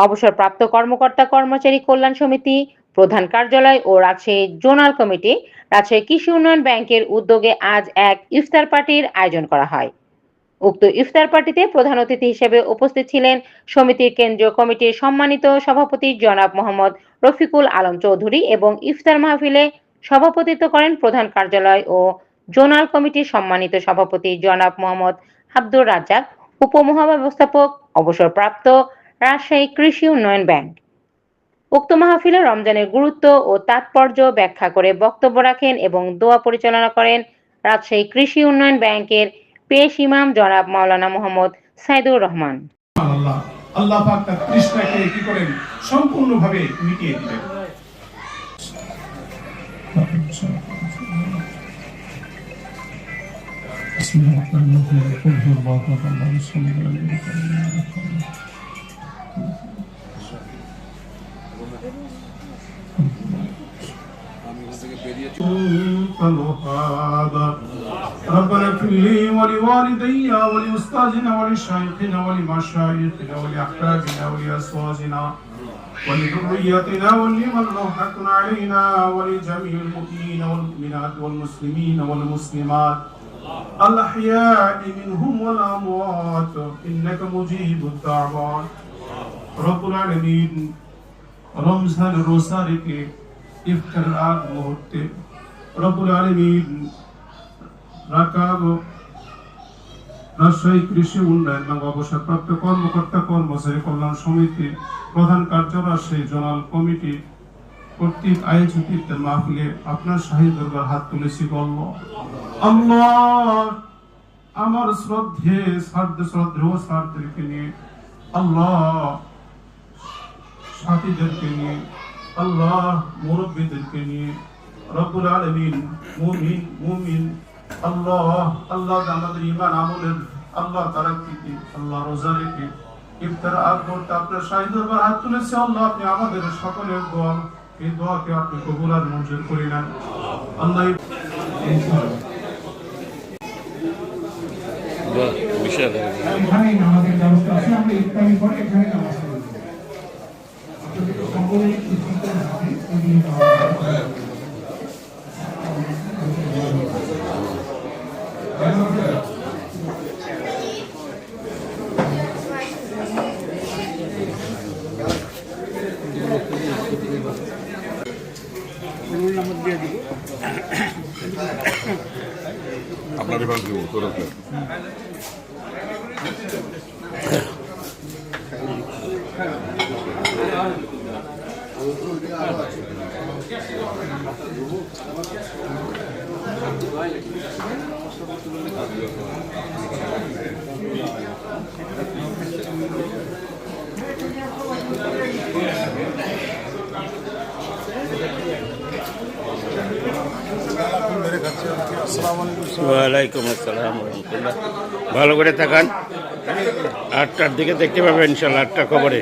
অবসরপ্রাপ্ত কর্মকর্তা কর্মচারী কল্যাণ সমিতি, প্রধান কার্যালয় ও রাজশাহী জোনাল কমিটি, রাজশাহী কৃষি উন্নয়ন ব্যাংকের উদ্যোগে আজ এক ইফতার পার্টির আয়োজন করা হয়। উক্ত ইফতার পার্টিতে প্রধান অতিথি হিসেবে উপস্থিত ছিলেন সমিতির কেন্দ্রীয় কমিটির সম্মানিত সভাপতি জনাব মোহাম্মদ রফিকুল আলম চৌধুরী এবং ইফতার মাহফিলে সভাপতিত্ব করেন প্রধান কার্যালয় ও জোনাল কমিটির সম্মানিত সভাপতি জনাব মোহাম্মদ আব্দুর রাজ্জাক, উপমহাব্যবস্থাপক, অবসরপ্রাপ্ত, রাজশাহী কৃষি উন্নয়ন ব্যাংক। উক্ত মাহফিলে রমজানের গুরুত্ব ও তাৎপর্য ব্যাখ্যা করে বক্তব্য রাখেন এবং দোয়া পরিচালনা করেন রাজশাহী কৃষি উন্নয়ন ব্যাংকের পেশ ইমাম জনাব মাওলানা মোহাম্মদ সাইদুর রহমান। আল্লাহ পাক তার তৃষ্ণাকে কি করেন সম্পূর্ণভাবে মিটিয়ে দিবেন। ربنا اغفر لي ولوالدي ولأستاذنا ولشيخنا ولمشايخنا ولأحبابنا ولأزواجنا ولذريتنا ولمن له حق علينا ولجميع المؤمنين والمؤمنات والمسلمين والمسلمات الأحياء منهم والأموات إنك مجيب الدعوات رب العالمين رمضان রোজা রেখে ইফতার আগ মুহূর্তে রব্বুল আলামিন রাজশাহী কৃষি উন্নয়ন এবং অবসরপ্রাপ্ত কর্মকর্তা কর্মচারী কল্যাণ সমিতির প্রধান কার্যালয় রাজশাহী জোনাল কমিটি কর্তৃক আয়োজিত ইফতার মাহফিলে আপনার শাহী দরবার হাত তুলেছি। আল্লাহ আমার শ্রদ্ধেয় সাথীদেরকে নিয়ে, আল্লাহ সাথীদেরকে নিয়ে, আল্লাহ মুরব্বীদেরকে নিয়ে, রব্বুল আলামিন মুমিন আল্লাহ আমাদের ঈমান আমলের আল্লাহ তারাক্কিতে আল্লাহ রোজা রেখে ইফতার আগ মুহূর্তে আপনার শাহী দরবার হাত তুলেছে। আল্লাহ আপনি আমাদের সকলের দোয়া, এই দোয়াকে আপনি কবুল আর মঞ্জুর করে নেন। আল্লাহ এখানে নামাজের ব্যবস্থা আছে, আমরা ইফতারি পরে এখানে নামাজ পড়ব। আপনাদের সকলেই ইফতার হবে আপনার এবার দিব তোরা ওয়ালাইকুম আসসালাম রহমতুল্লাহ। ভালো করে তাকান, 8টার দিকে দেখতে পাবেন ইনশাল্লাহ, 8টার খবরে।